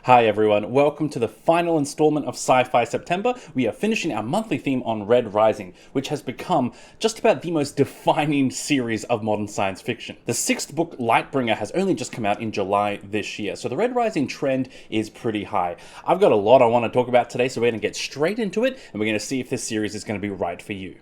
Hi everyone, welcome to the final installment of Sci-Fi September. We are finishing our monthly theme on Red Rising, which has become just about the most defining series of modern science fiction. The sixth book, Lightbringer, has only just come out in July this year, so the Red Rising trend is pretty high. I've got a lot I want to talk about today, so we're going to get straight into it, and we're going to see if this series is going to be right for you.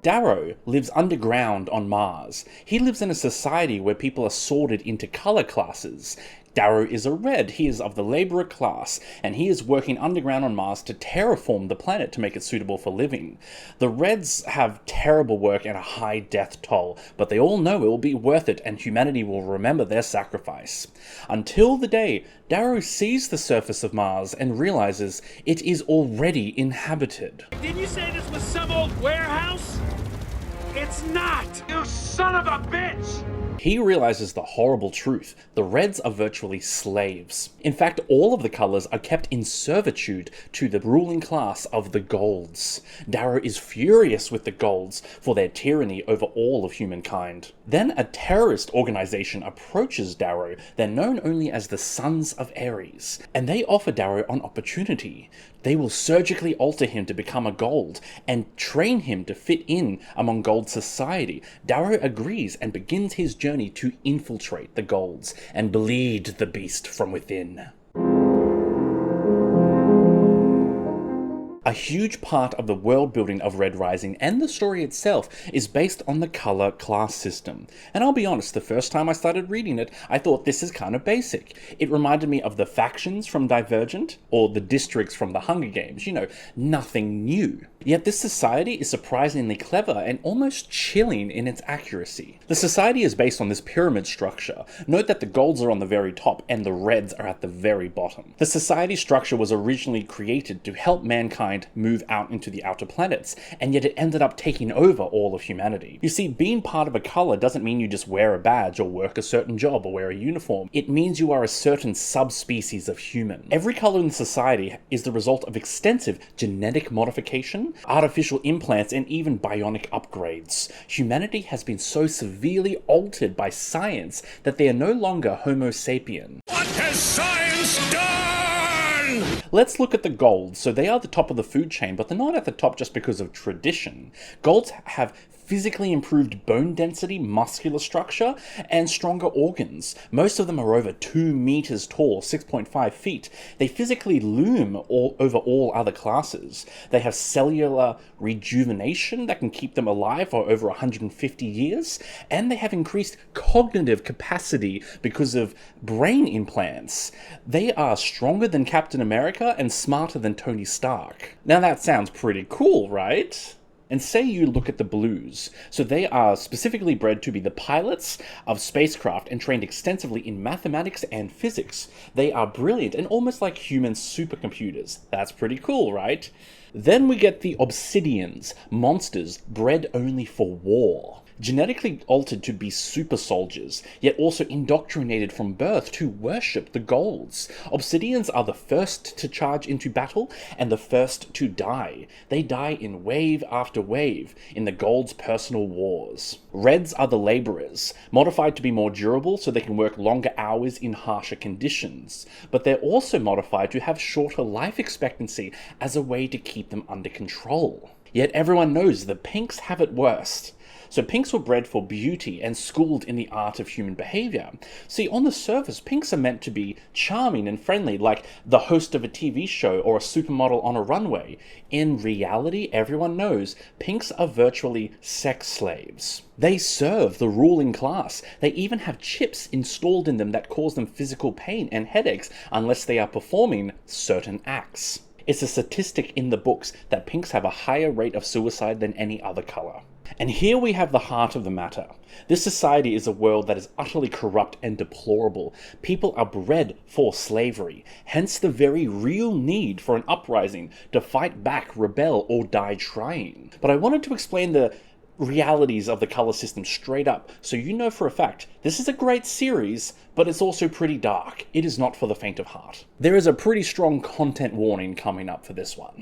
Darrow lives underground on Mars. He lives in a society where people are sorted into color classes. Darrow is a red, he is of the laborer class, and he is working underground on Mars to terraform the planet to make it suitable for living. The Reds have terrible work and a high death toll, but they all know it will be worth it and humanity will remember their sacrifice. Until the day Darrow sees the surface of Mars and realizes it is already inhabited. Didn't you say this was some old warehouse? It's not! You son of a bitch! He realizes the horrible truth. The Reds are virtually slaves. In fact, all of the colors are kept in servitude to the ruling class of the Golds. Darrow is furious with the Golds for their tyranny over all of humankind. Then a terrorist organization approaches Darrow. They're known only as the Sons of Ares, and they offer Darrow an opportunity. They will surgically alter him to become a Gold and train him to fit in among Gold society. Darrow agrees and begins his journey to infiltrate the Golds and bleed the beast from within. A huge part of the world building of Red Rising and the story itself is based on the color class system. And I'll be honest, the first time I started reading it, I thought this is kind of basic. It reminded me of the factions from Divergent or the districts from the Hunger Games, nothing new. Yet this society is surprisingly clever and almost chilling in its accuracy. The society is based on this pyramid structure. Note that the Golds are on the very top and the Reds are at the very bottom. The society structure was originally created to help mankind move out into the outer planets, and yet it ended up taking over all of humanity. You see, being part of a color doesn't mean you just wear a badge or work a certain job or wear a uniform. It means you are a certain subspecies of human. Every color in society is the result of extensive genetic modification, artificial implants, and even bionic upgrades. Humanity has been so severely altered by science that they are no longer Homo sapien. What has science done? Let's look at the Golds. So they are the top of the food chain, but they're not at the top just because of tradition. Golds have physically improved bone density, muscular structure, and stronger organs. Most of them are over 2 meters tall, 6.5 feet. They physically loom over all other classes. They have cellular rejuvenation that can keep them alive for over 150 years, and they have increased cognitive capacity because of brain implants. They are stronger than Captain America and smarter than Tony Stark. Now that sounds pretty cool, right? And say you look at the Blues. So they are specifically bred to be the pilots of spacecraft and trained extensively in mathematics and physics. They are brilliant and almost like human supercomputers. That's pretty cool, right? Then we get the Obsidians, monsters bred only for war. Genetically altered to be super soldiers, yet also indoctrinated from birth to worship the Golds. Obsidians are the first to charge into battle and the first to die. They die in wave after wave in the Golds' personal wars. Reds are the laborers, modified to be more durable so they can work longer hours in harsher conditions. But they're also modified to have shorter life expectancy as a way to keep them under control. Yet everyone knows the Pinks have it worst. So Pinks were bred for beauty and schooled in the art of human behavior. See, on the surface, Pinks are meant to be charming and friendly, like the host of a TV show or a supermodel on a runway. In reality, everyone knows Pinks are virtually sex slaves. They serve the ruling class. They even have chips installed in them that cause them physical pain and headaches unless they are performing certain acts. It's a statistic in the books that Pinks have a higher rate of suicide than any other color. And here we have the heart of the matter. This society is a world that is utterly corrupt and deplorable. People are bred for slavery, hence the very real need for an uprising to fight back, rebel, or die trying. But I wanted to explain the realities of the color system straight up, so you know for a fact this is a great series, but it's also pretty dark. It is not for the faint of heart. There is a pretty strong content warning coming up for this one.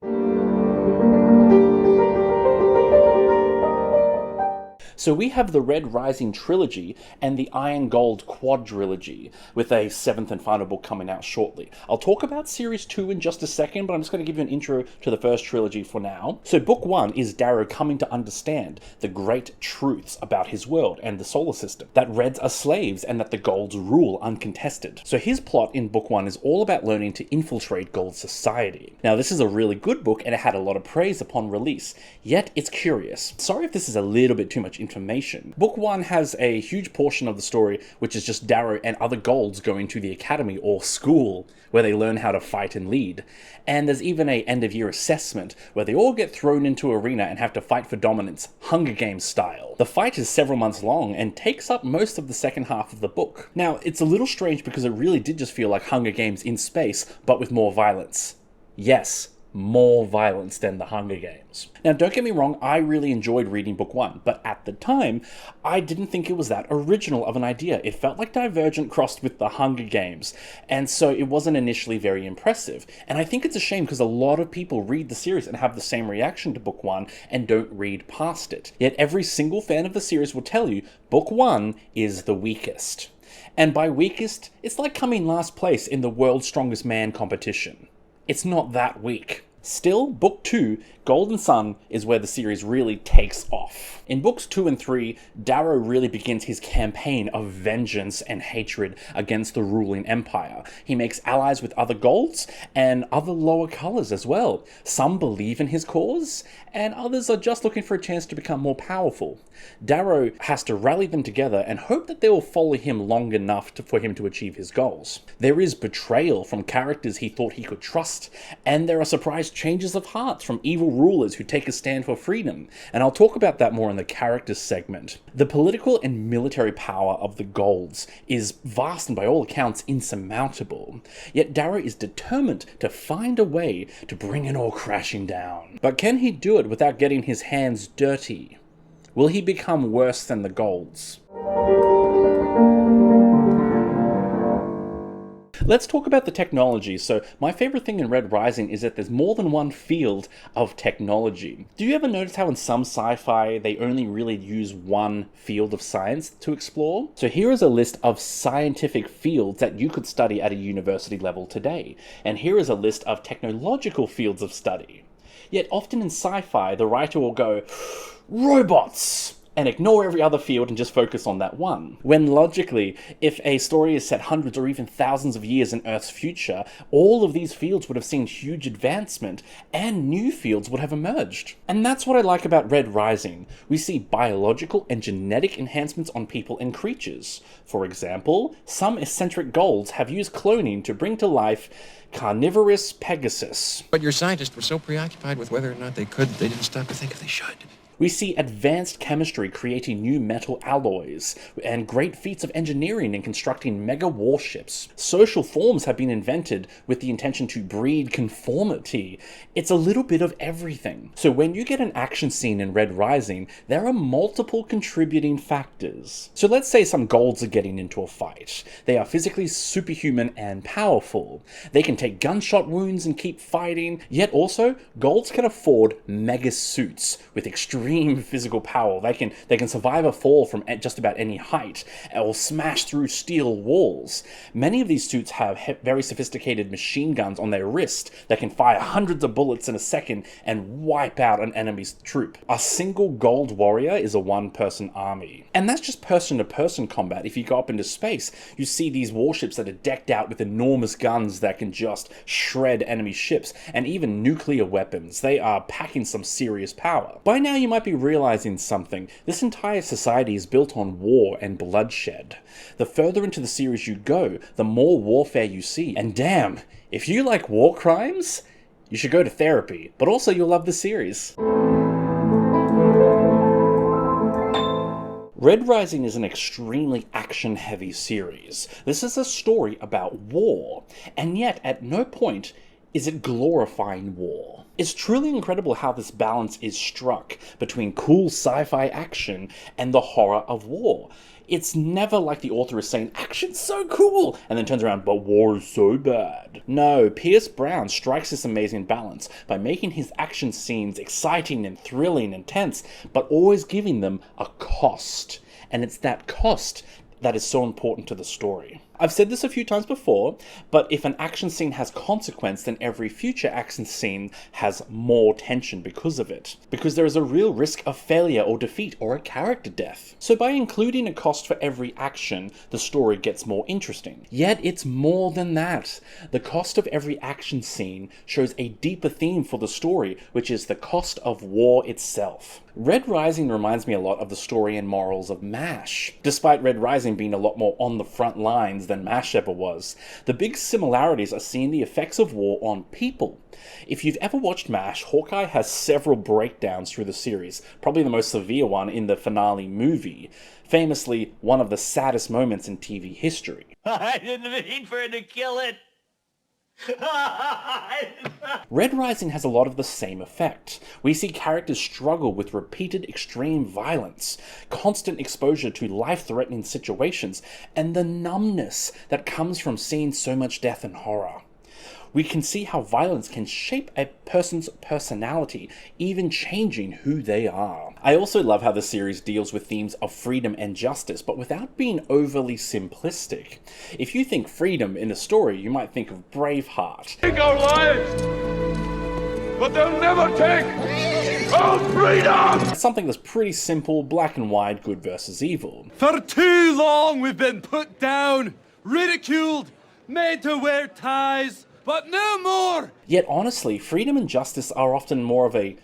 So we have the Red Rising trilogy and the Iron Gold Quadrilogy, with a 7th and final book coming out shortly. I'll talk about Series 2 in just a second, but I'm just going to give you an intro to the first trilogy for now. So Book 1 is Darrow coming to understand the great truths about his world and the solar system, that Reds are slaves and that the Golds rule uncontested. So his plot in Book 1 is all about learning to infiltrate Gold society. Now this is a really good book and it had a lot of praise upon release, yet it's curious. Sorry if this is a little bit too much information. Book 1 has a huge portion of the story which is just Darrow and other Golds going to the academy or school where they learn how to fight and lead. And there's even a end of year assessment where they all get thrown into an arena and have to fight for dominance, Hunger Games style. The fight is several months long and takes up most of the second half of the book. Now, it's a little strange because it really did just feel like Hunger Games in space, but with more violence. Yes, more violence than the Hunger Games. Now, don't get me wrong, I really enjoyed reading Book 1, but at the time, I didn't think it was that original of an idea. It felt like Divergent crossed with the Hunger Games, and so it wasn't initially very impressive. And I think it's a shame because a lot of people read the series and have the same reaction to Book 1 and don't read past it. Yet every single fan of the series will tell you Book 1 is the weakest. And by weakest, it's like coming last place in the World's Strongest Man competition. It's not that weak. Still, Book 2, Golden Sun, is where the series really takes off. In Books 2 and 3, Darrow really begins his campaign of vengeance and hatred against the ruling empire. He makes allies with other Golds and other lower colours as well. Some believe in his cause, and others are just looking for a chance to become more powerful. Darrow has to rally them together and hope that they will follow him long enough for him to achieve his goals. There is betrayal from characters he thought he could trust, and there are surprise changes of heart from evil rulers who take a stand for freedom, and I'll talk about that more in the characters segment. The political and military power of the Golds is vast and by all accounts insurmountable, yet Darrow is determined to find a way to bring it all crashing down. But can he do it without getting his hands dirty? Will he become worse than the Golds? Let's talk about the technology. So my favorite thing in Red Rising is that there's more than one field of technology. Do you ever notice how in some sci-fi they only really use one field of science to explore? So here is a list of scientific fields that you could study at a university level today. And here is a list of technological fields of study. Yet often in sci-fi, the writer will go, robots! And ignore every other field and just focus on that one. When logically, if a story is set hundreds or even thousands of years in Earth's future, all of these fields would have seen huge advancement and new fields would have emerged. And that's what I like about Red Rising. We see biological and genetic enhancements on people and creatures. For example, some eccentric Golds have used cloning to bring to life carnivorous Pegasus. But your scientists were so preoccupied with whether or not they didn't stop to think if they should. We see advanced chemistry creating new metal alloys, and great feats of engineering in constructing mega warships. Social forms have been invented with the intention to breed conformity. It's a little bit of everything. So when you get an action scene in Red Rising, there are multiple contributing factors. So let's say some Golds are getting into a fight. They are physically superhuman and powerful. They can take gunshot wounds and keep fighting, yet also Golds can afford mega suits with extreme physical power. They can survive a fall from just about any height or smash through steel walls. Many of these suits have very sophisticated machine guns on their wrist that can fire hundreds of bullets in a second and wipe out an enemy's troop. A single Gold warrior is a one-person army. And that's just person-to-person combat. If you go up into space, you see these warships that are decked out with enormous guns that can just shred enemy ships and even nuclear weapons. They are packing some serious power. By now you might be realizing something. This entire society is built on war and bloodshed. The further into the series you go, the more warfare you see. And damn, if you like war crimes, you should go to therapy, but also you'll love the series. Red Rising is an extremely action-heavy series. This is a story about war, and yet at no point is it glorifying war? It's truly incredible how this balance is struck between cool sci-fi action and the horror of war. It's never like the author is saying, action's so cool, and then turns around, but war is so bad. No, Pierce Brown strikes this amazing balance by making his action scenes exciting and thrilling and tense, but always giving them a cost. And it's that cost that is so important to the story. I've said this a few times before, but if an action scene has consequence, then every future action scene has more tension because of it. Because there is a real risk of failure or defeat or a character death. So by including a cost for every action, the story gets more interesting. Yet it's more than that. The cost of every action scene shows a deeper theme for the story, which is the cost of war itself. Red Rising reminds me a lot of the story and morals of MASH. Despite Red Rising being a lot more on the front lines than MASH ever was, the big similarities are seeing the effects of war on people. If you've ever watched MASH, Hawkeye has several breakdowns through the series, probably the most severe one in the finale movie, famously one of the saddest moments in TV history. I didn't mean for it to kill it. Red Rising has a lot of the same effect. We see characters struggle with repeated extreme violence, constant exposure to life-threatening situations, and the numbness that comes from seeing so much death and horror. We can see how violence can shape a person's personality, even changing who they are. I also love how the series deals with themes of freedom and justice, but without being overly simplistic. If you think freedom in a story, you might think of Braveheart. Take our lives, but they'll never take our freedom! Something that's pretty simple, black and white, good versus evil. For too long we've been put down, ridiculed, made to wear ties, but no more! Yet honestly, freedom and justice are often more of a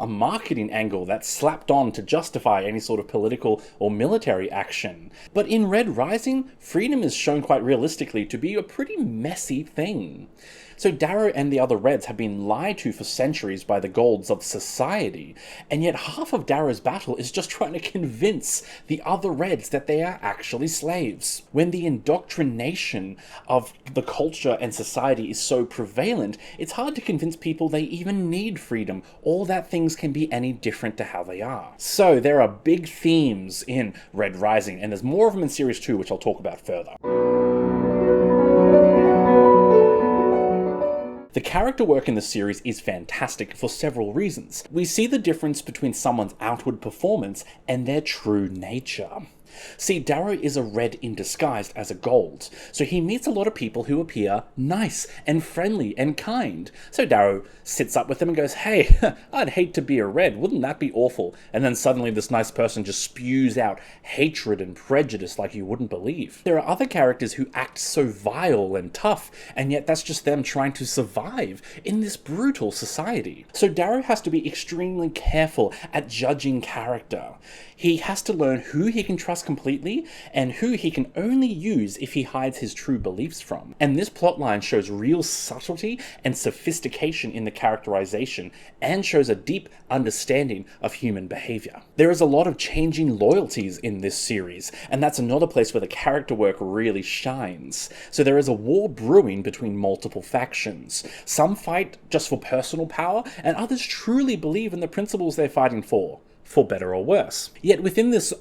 marketing angle that's slapped on to justify any sort of political or military action. But in Red Rising, freedom is shown quite realistically to be a pretty messy thing. So Darrow and the other Reds have been lied to for centuries by the Golds of society, and yet half of Darrow's battle is just trying to convince the other Reds that they are actually slaves. When the indoctrination of the culture and society is so prevalent, it's hard to convince people they even need freedom, or that things can be any different to how they are. So there are big themes in Red Rising, and there's more of them in Series 2, which I'll talk about further. The character work in the series is fantastic for several reasons. We see the difference between someone's outward performance and their true nature. See, Darrow is a Red in disguise as a Gold, so he meets a lot of people who appear nice and friendly and kind. So Darrow sits up with them and goes, "Hey, I'd hate to be a Red, wouldn't that be awful?" And then suddenly this nice person just spews out hatred and prejudice like you wouldn't believe. There are other characters who act so vile and tough, and yet that's just them trying to survive in this brutal society. So Darrow has to be extremely careful at judging character. He has to learn who he can trust completely and who he can only use if he hides his true beliefs from. And this plotline shows real subtlety and sophistication in the characterization and shows a deep understanding of human behavior. There is a lot of changing loyalties in this series, and that's another place where the character work really shines. So there is a war brewing between multiple factions. Some fight just for personal power, and others truly believe in the principles they're fighting for better or worse. Yet within this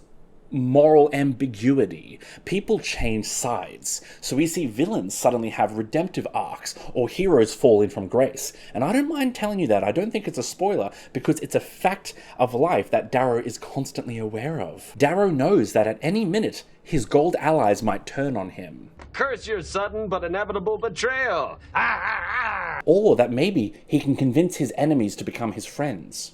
moral ambiguity, people change sides. So we see villains suddenly have redemptive arcs, or heroes falling from grace. And I don't mind telling you that. I don't think it's a spoiler, because it's a fact of life that Darrow is constantly aware of. Darrow knows that at any minute, his Gold allies might turn on him. Curse your sudden but inevitable betrayal. Or that maybe he can convince his enemies to become his friends.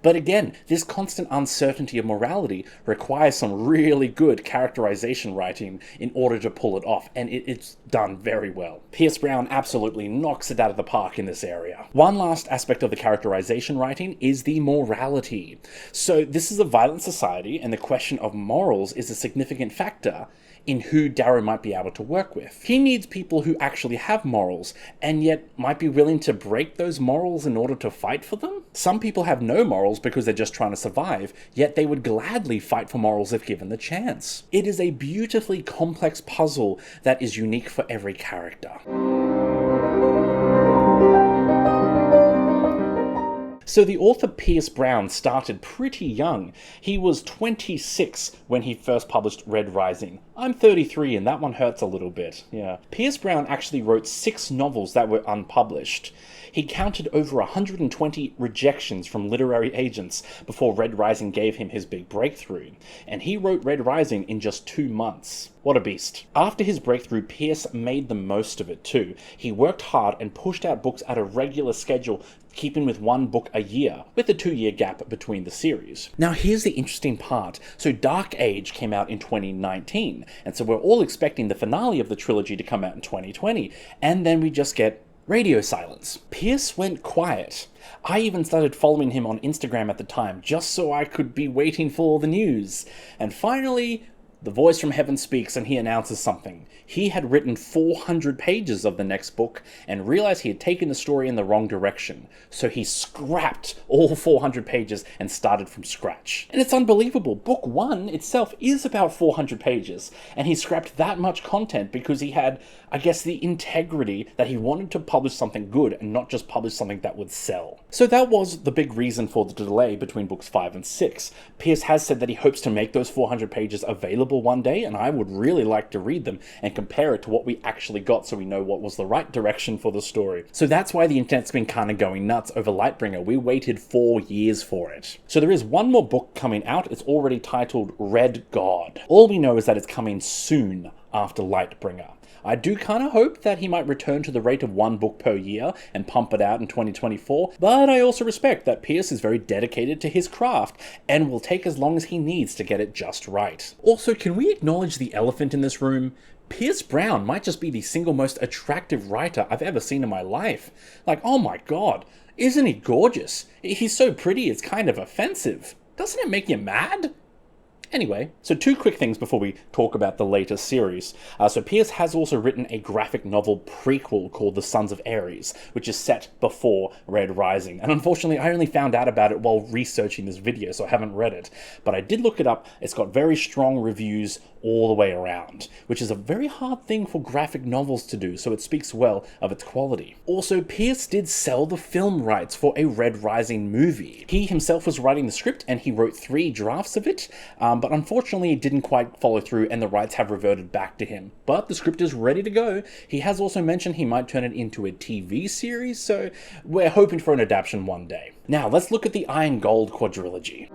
But again, this constant uncertainty of morality requires some really good characterization writing in order to pull it off, and it's done very well. Pierce Brown absolutely knocks it out of the park in this area. One last aspect of the characterization writing is the morality. So this is a violent society, and the question of morals is a significant factor in who Darrow might be able to work with. He needs people who actually have morals, and yet might be willing to break those morals in order to fight for them. Some people have no morals because they're just trying to survive, yet they would gladly fight for morals if given the chance. It is a beautifully complex puzzle that is unique for every character. So the author Pierce Brown started pretty young. He was 26 when he first published Red Rising. I'm 33 and that one hurts a little bit, yeah. Pierce Brown actually wrote 6 novels that were unpublished. He counted over 120 rejections from literary agents before Red Rising gave him his big breakthrough, and he wrote Red Rising in just 2 months. What a beast. After his breakthrough, Pierce made the most of it too. He worked hard and pushed out books at a regular schedule, keeping with 1 book a year, with a 2-year gap between the series. Now here's the interesting part. So Dark Age came out in 2019, and so we're all expecting the finale of the trilogy to come out in 2020, and then we just get radio silence. Pierce went quiet. I even started following him on Instagram at the time, just so I could be waiting for all the news. And finally, the voice from heaven speaks and he announces something. He had written 400 pages of the next book and realized he had taken the story in the wrong direction. So he scrapped all 400 pages and started from scratch. And it's unbelievable. Book 1 itself is about 400 pages, and he scrapped that much content because he had, I guess, the integrity that he wanted to publish something good and not just publish something that would sell. So that was the big reason for the delay between books 5 and 6. Pierce has said that he hopes to make those 400 pages available one day, and I would really like to read them and compare it to what we actually got so we know what was the right direction for the story. So that's why the internet's been kind of going nuts over Lightbringer. We waited 4 years for it. So there is one more book coming out. It's already titled Red God. All we know is that it's coming soon after Lightbringer. I do kind of hope that he might return to the rate of 1 book per year and pump it out in 2024, but I also respect that Pierce is very dedicated to his craft and will take as long as he needs to get it just right. Also, can we acknowledge the elephant in this room? Pierce Brown might just be the single most attractive writer I've ever seen in my life. Like, oh my god, isn't he gorgeous? He's so pretty it's kind of offensive. Doesn't it make you mad? Anyway, so 2 quick things before we talk about the latest series. So Pierce has also written a graphic novel prequel called The Sons of Ares, which is set before Red Rising. And unfortunately, I only found out about it while researching this video, so I haven't read it. But I did look it up. It's got very strong reviews all the way around, which is a very hard thing for graphic novels to do, so it speaks well of its quality. Also, Pierce did sell the film rights for a Red Rising movie. He himself was writing the script and he wrote 3 drafts of it, but unfortunately it didn't quite follow through and the rights have reverted back to him. But the script is ready to go. He has also mentioned he might turn it into a TV series, so we're hoping for an adaptation one day. Now, let's look at the Iron Gold Quadrilogy.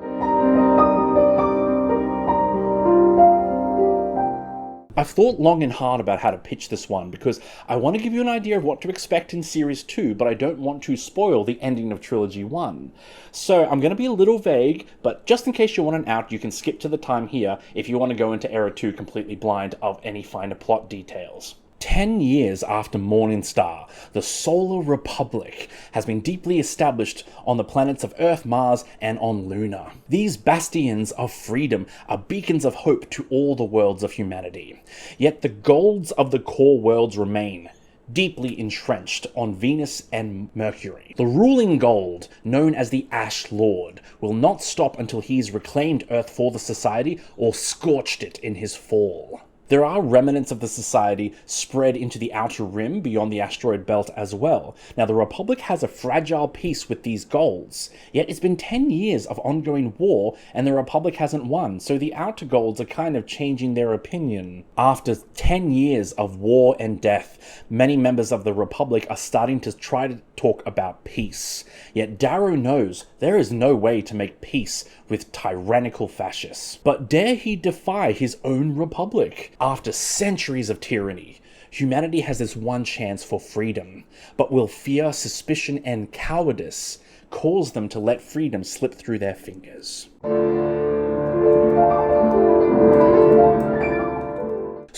I've thought long and hard about how to pitch this one because I want to give you an idea of what to expect in Series 2, but I don't want to spoil the ending of Trilogy 1. So I'm going to be a little vague, but just in case you want an out, you can skip to the time here if you want to go into Era 2 completely blind of any finer plot details. 10 years after Morningstar, the Solar Republic has been deeply established on the planets of Earth, Mars, and on Luna. These bastions of freedom are beacons of hope to all the worlds of humanity. Yet the golds of the core worlds remain, deeply entrenched on Venus and Mercury. The ruling gold, known as the Ash Lord, will not stop until he's reclaimed Earth for the Society or scorched it in his fall. There are remnants of the Society spread into the Outer Rim beyond the asteroid belt as well. Now, the Republic has a fragile peace with these golds, yet it's been 10 years of ongoing war and the Republic hasn't won, so the Outer Golds are kind of changing their opinion. After 10 years of war and death, many members of the Republic are starting to try to talk about peace. Yet Darrow knows there is no way to make peace with tyrannical fascists. But dare he defy his own Republic? After centuries of tyranny, humanity has this one chance for freedom, but will fear, suspicion, and cowardice cause them to let freedom slip through their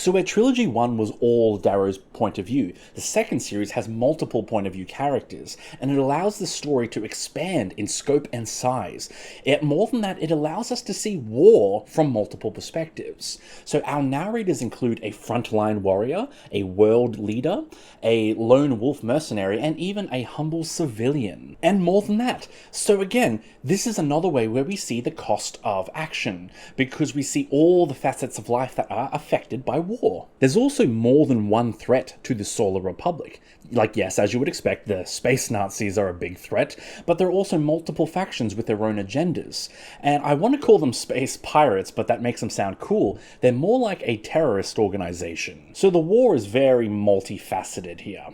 So where Trilogy 1 was all Darrow's point of view, the second series has multiple point of view characters, and it allows the story to expand in scope and size. Yet more than that, it allows us to see war from multiple perspectives. So our narrators include a frontline warrior, a world leader, a lone wolf mercenary, and even a humble civilian. And more than that. So again, this is another way where we see the cost of action, because we see all the facets of life that are affected by war. There's also more than one threat to the Solar Republic. Like, yes, as you would expect, the space Nazis are a big threat, but there are also multiple factions with their own agendas. And I want to call them space pirates, but that makes them sound cool. They're more like a terrorist organization. So the war is very multifaceted here.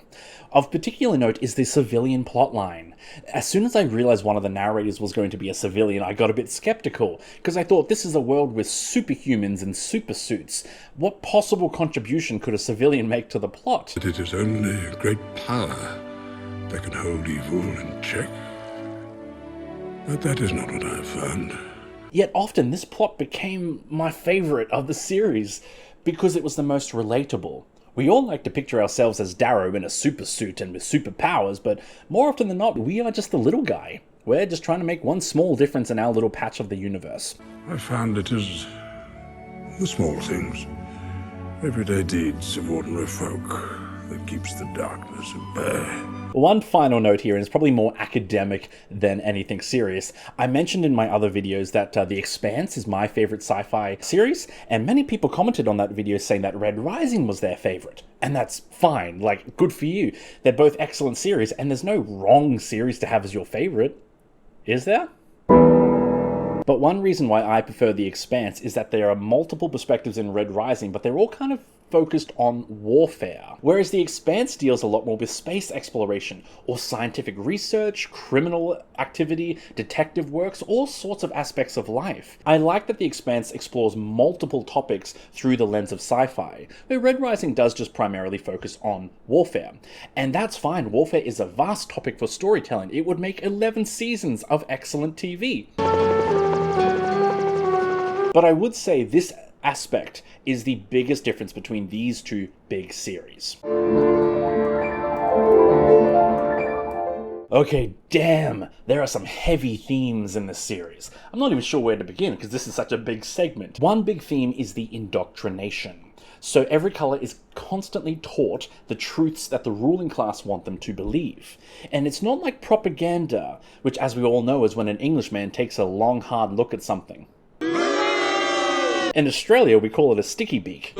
Of particular note is the civilian plotline. As soon as I realized one of the narrators was going to be a civilian, I got a bit skeptical, because I thought this is a world with superhumans and supersuits. What possible contribution could a civilian make to the plot? But it is only a great power that can hold evil in check. But that is not what I have found. Yet often this plot became my favourite of the series, because it was the most relatable. We all like to picture ourselves as Darrow in a super suit and with superpowers, but more often than not, we are just the little guy. We're just trying to make one small difference in our little patch of the universe. I found it is the small things, everyday deeds of ordinary folk, that keeps the darkness at bay. One final note here, and it's probably more academic than anything serious. I mentioned in my other videos that The Expanse is my favorite sci-fi series, and many people commented on that video saying that Red Rising was their favorite. And that's fine, like, good for you. They're both excellent series, and there's no wrong series to have as your favorite. Is there? But one reason why I prefer The Expanse is that there are multiple perspectives in Red Rising, but they're all kind of focused on warfare. Whereas The Expanse deals a lot more with space exploration, or scientific research, criminal activity, detective works, all sorts of aspects of life. I like that The Expanse explores multiple topics through the lens of sci-fi, where Red Rising does just primarily focus on warfare. And that's fine, warfare is a vast topic for storytelling. It would make 11 seasons of excellent TV. But I would say this aspect is the biggest difference between these two big series. Okay, damn, there are some heavy themes in this series. I'm not even sure where to begin because this is such a big segment. One big theme is the indoctrination. So every color is constantly taught the truths that the ruling class want them to believe. And it's not like propaganda, which as we all know is when an Englishman takes a long hard look at something. In Australia, we call it a sticky beak.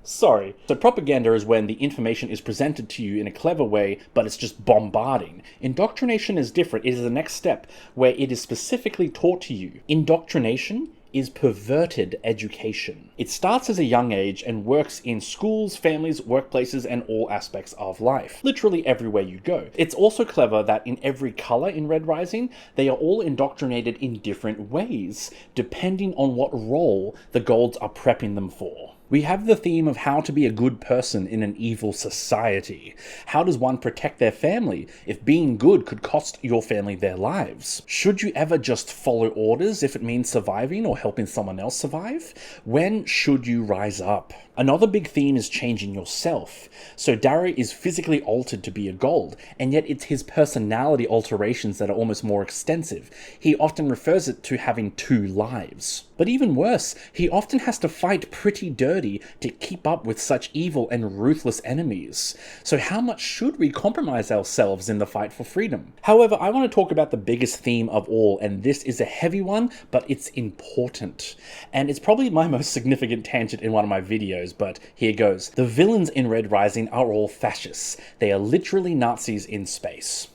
Sorry. So propaganda is when the information is presented to you in a clever way, but it's just bombarding. Indoctrination is different. It is the next step, where it is specifically taught to you. Indoctrination is perverted education. It starts as a young age and works in schools, families, workplaces, and all aspects of life. Literally everywhere you go. It's also clever that in every color in Red Rising, they are all indoctrinated in different ways, depending on what role the Golds are prepping them for. We have the theme of how to be a good person in an evil society. How does one protect their family if being good could cost your family their lives? Should you ever just follow orders if it means surviving or helping someone else survive? When should you rise up? Another big theme is changing yourself. So Darrow is physically altered to be a Gold, and yet it's his personality alterations that are almost more extensive. He often refers it to having two lives. But even worse, he often has to fight pretty dirty to keep up with such evil and ruthless enemies. So how much should we compromise ourselves in the fight for freedom? However, I want to talk about the biggest theme of all, and this is a heavy one, but it's important. And it's probably my most significant tangent in one of my videos, but here goes. The villains in Red Rising are all fascists. They are literally Nazis in space.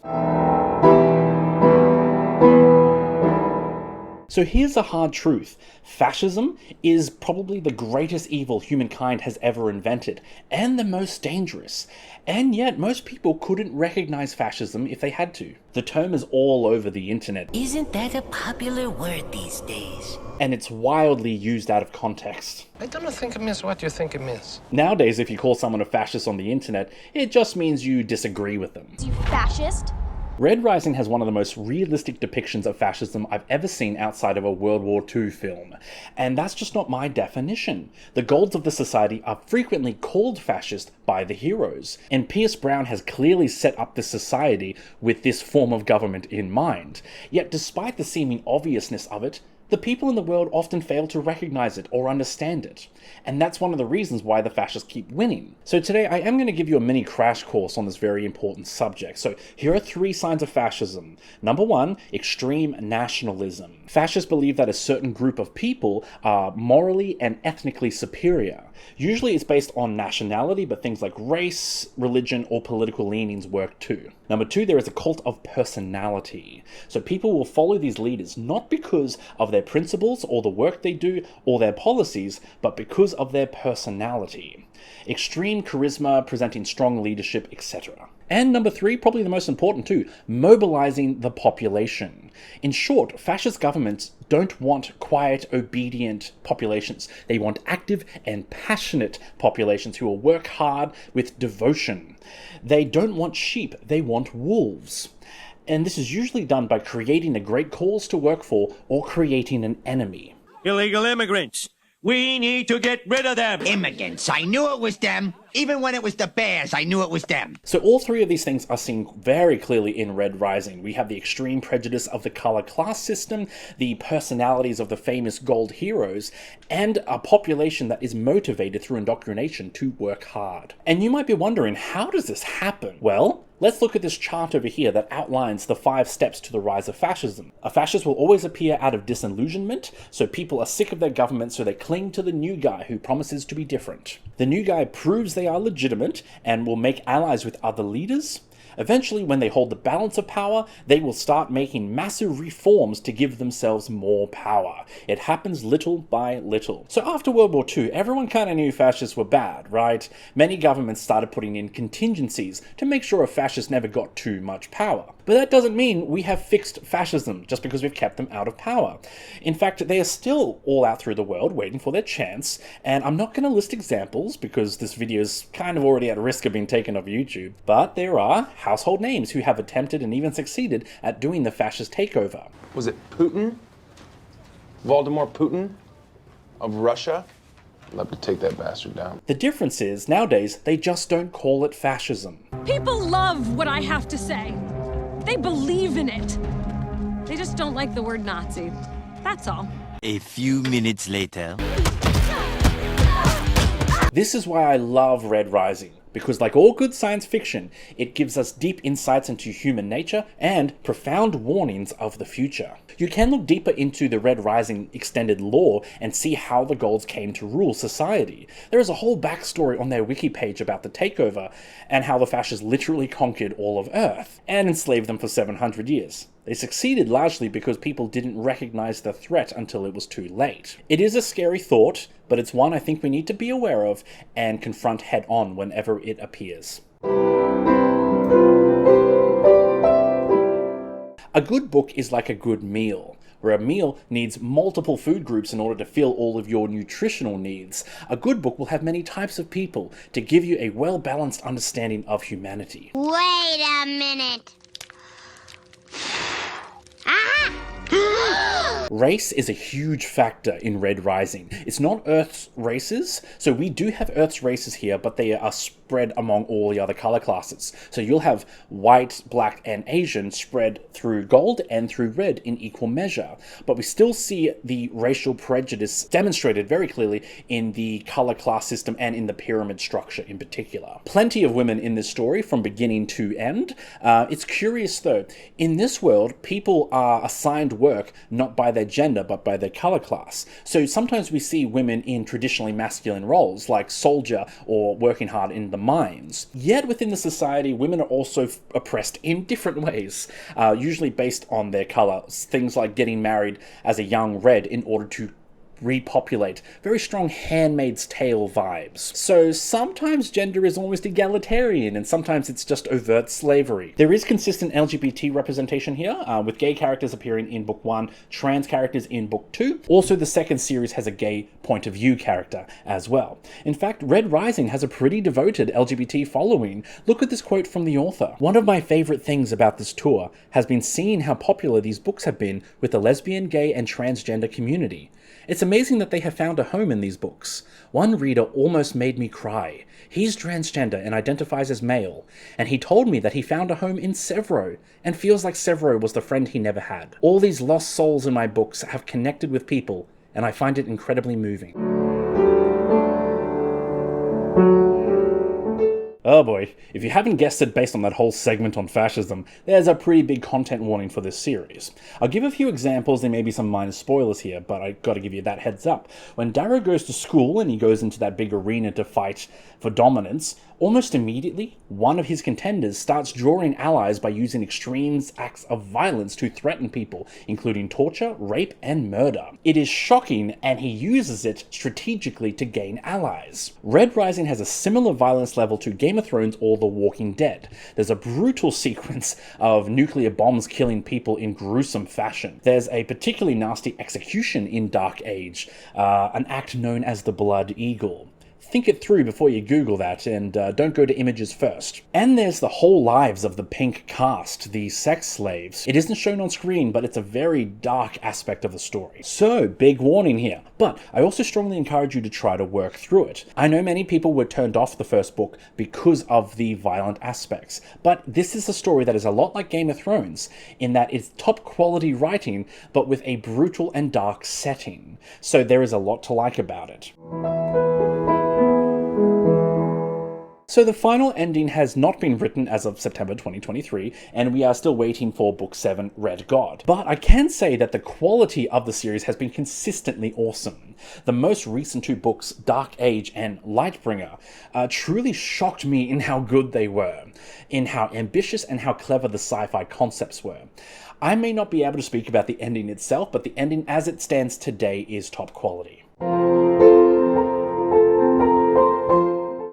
So here's a hard truth. Fascism is probably the greatest evil humankind has ever invented, and the most dangerous. And yet, most people couldn't recognize fascism if they had to. The term is all over the internet. Isn't that a popular word these days? And it's wildly used out of context. I don't think it means what you think it means. Nowadays, if you call someone a fascist on the internet, it just means you disagree with them. You fascist? Red Rising has one of the most realistic depictions of fascism I've ever seen outside of a World War II film. And that's just not my definition. The golds of the society are frequently called fascist by the heroes, and Pierce Brown has clearly set up the society with this form of government in mind. Yet despite the seeming obviousness of it, the people in the world often fail to recognize it or understand it. And that's one of the reasons why the fascists keep winning. So today I am going to give you a mini crash course on this very important subject. So here are 3 signs of fascism. Number 1, extreme nationalism. Fascists believe that a certain group of people are morally and ethnically superior. Usually it's based on nationality, but things like race, religion, or political leanings work too. Number 2, there is a cult of personality. So people will follow these leaders not because of their principles or the work they do or their policies, but because of their personality. Extreme charisma, presenting strong leadership, etc. And number 3, probably the most important too, mobilizing the population. In short, fascist governments don't want quiet, obedient populations. They want active and passionate populations who will work hard with devotion. They don't want sheep, they want wolves. And this is usually done by creating a great cause to work for or creating an enemy. Illegal immigrants. We need to get rid of them. Immigrants. I knew it was them. Even when it was the bears, I knew it was them. So all 3 of these things are seen very clearly in Red Rising. We have the extreme prejudice of the color class system, the personalities of the famous gold heroes, and a population that is motivated through indoctrination to work hard. And you might be wondering, how does this happen? Well, let's look at this chart over here that outlines the 5 steps to the rise of fascism. A fascist will always appear out of disillusionment, so people are sick of their government, so they cling to the new guy who promises to be different. The new guy proves they are legitimate and will make allies with other leaders. Eventually, when they hold the balance of power, they will start making massive reforms to give themselves more power. It happens little by little. So after World War II, everyone kind of knew fascists were bad, right? Many governments started putting in contingencies to make sure a fascist never got too much power. But that doesn't mean we have fixed fascism just because we've kept them out of power. In fact, they are still all out through the world waiting for their chance, and I'm not going to list examples because this video is kind of already at risk of being taken off YouTube, but there are household names who have attempted and even succeeded at doing the fascist takeover. Was it Putin? Vladimir Putin of Russia? I'd love to take that bastard down. The difference is, nowadays, they just don't call it fascism. People love what I have to say. They believe in it. They just don't like the word Nazi. That's all. A few minutes later. This is why I love Red Rising, because like all good science fiction, it gives us deep insights into human nature and profound warnings of the future. You can look deeper into the Red Rising extended lore and see how the Golds came to rule society. There is a whole backstory on their wiki page about the takeover and how the fascists literally conquered all of Earth and enslaved them for 700 years. They succeeded largely because people didn't recognize the threat until it was too late. It is a scary thought, but it's one I think we need to be aware of and confront head on whenever it appears. A good book is like a good meal, where a meal needs multiple food groups in order to fill all of your nutritional needs. A good book will have many types of people to give you a well-balanced understanding of humanity. Wait a minute. Race is a huge factor in Red Rising. It's not Earth's races, so we do have Earth's races here, but they are spread among all the other color classes. So you'll have white, black, and Asian spread through gold and through red in equal measure. But we still see the racial prejudice demonstrated very clearly in the color class system and in the pyramid structure in particular. Plenty of women in this story from beginning to end. It's curious though, in this world, people are assigned work not by their gender but by their color class. So sometimes we see women in traditionally masculine roles like soldier or working hard in the mines. Yet within the society, women are also oppressed in different ways, usually based on their color. Things like getting married as a young red in order to repopulate. Very strong Handmaid's Tale vibes. So sometimes gender is almost egalitarian, and sometimes it's just overt slavery. There is consistent LGBT representation here, with gay characters appearing in book 1, trans characters in book 2. Also, the second series has a gay point of view character as well. In fact, Red Rising has a pretty devoted LGBT following. Look at this quote from the author. "One of my favorite things about this tour has been seeing how popular these books have been with the lesbian, gay, and transgender community. It's amazing that they have found a home in these books. One reader almost made me cry. He's transgender and identifies as male, and he told me that he found a home in Severo, and feels like Severo was the friend he never had. All these lost souls in my books have connected with people, and I find it incredibly moving." Oh boy, if you haven't guessed it based on that whole segment on fascism, there's a pretty big content warning for this series. I'll give a few examples, there may be some minor spoilers here, but I gotta give you that heads up. When Darrow goes to school and he goes into that big arena to fight for dominance, almost immediately, one of his contenders starts drawing allies by using extreme acts of violence to threaten people, including torture, rape, and murder. It is shocking, and he uses it strategically to gain allies. Red Rising has a similar violence level to Game of Thrones or The Walking Dead. There's a brutal sequence of nuclear bombs killing people in gruesome fashion. There's a particularly nasty execution in Dark Age, an act known as the Blood Eagle. Think it through before you Google that, and don't go to images first. And there's the whole lives of the pink cast, the sex slaves. It isn't shown on screen, but it's a very dark aspect of the story. So, big warning here. But I also strongly encourage you to try to work through it. I know many people were turned off the first book because of the violent aspects, but this is a story that is a lot like Game of Thrones, in that it's top quality writing, but with a brutal and dark setting. So there is a lot to like about it. So the final ending has not been written as of September 2023, and we are still waiting for Book 7, Red God. But I can say that the quality of the series has been consistently awesome. The most recent 2 books, Dark Age and Lightbringer, truly shocked me in how good they were, in how ambitious and how clever the sci-fi concepts were. I may not be able to speak about the ending itself, but the ending as it stands today is top quality.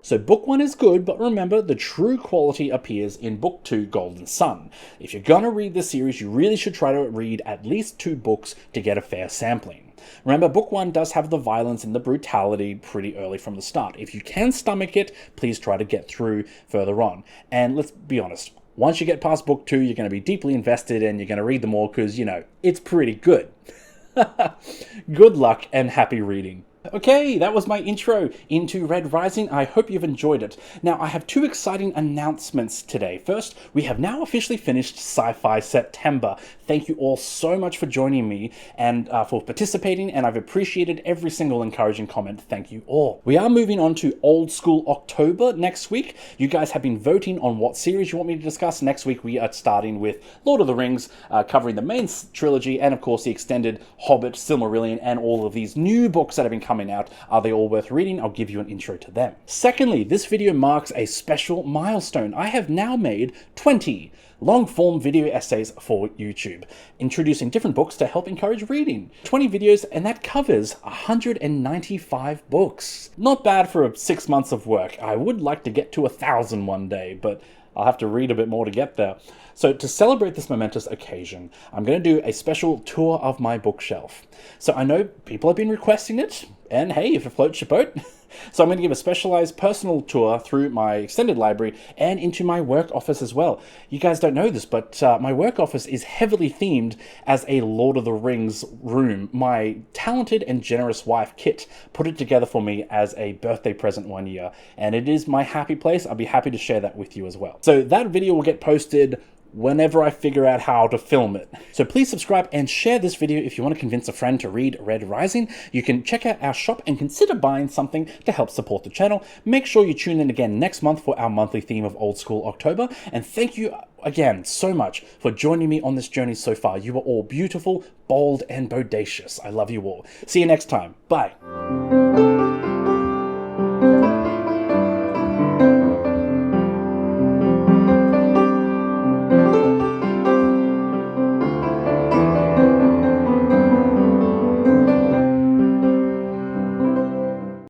So book 1 is good, but remember, the true quality appears in book 2, Golden Sun. If you're gonna read this series, you really should try to read at least 2 books to get a fair sampling. Remember, book 1 does have the violence and the brutality pretty early from the start. If you can stomach it, please try to get through further on. And let's be honest, once you get past book 2, you're going to be deeply invested and you're going to read them all because, you know, it's pretty good. Good luck and happy reading. Okay, that was my intro into Red Rising. I hope you've enjoyed it. Now, I have 2 exciting announcements today. First, we have now officially finished Sci-Fi September. Thank you all so much for joining me and for participating, and I've appreciated every single encouraging comment. Thank you all. We are moving on to Old School October next week. You guys have been voting on what series you want me to discuss. Next week, we are starting with Lord of the Rings, covering the main trilogy, and of course the extended Hobbit, Silmarillion, and all of these new books that have been coming out. Are they all worth reading? I'll give you an intro to them. Secondly, this video marks a special milestone. I have now made 20 long-form video essays for YouTube, introducing different books to help encourage reading. 20 videos, and that covers 195 books. Not bad for 6 months of work. I would like to get to 1,000 one day, but I'll have to read a bit more to get there. So to celebrate this momentous occasion, I'm going to do a special tour of my bookshelf. So I know people have been requesting it, and hey, if it floats your boat. So I'm going to give a specialized personal tour through my extended library and into my work office as well. You guys don't know this, but my work office is heavily themed as a Lord of the Rings room. My talented and generous wife, Kit, put it together for me as a birthday present one year, and it is my happy place. I'll be happy to share that with you as well. So that video will get posted whenever I figure out how to film it. So please subscribe and share this video if you want to convince a friend to read Red Rising. You can check out our shop and consider buying something to help support the channel. Make sure you tune in again next month for our monthly theme of Old School October. And thank you again so much for joining me on this journey so far. You are all beautiful, bold, and bodacious. I love you all. See you next time. Bye.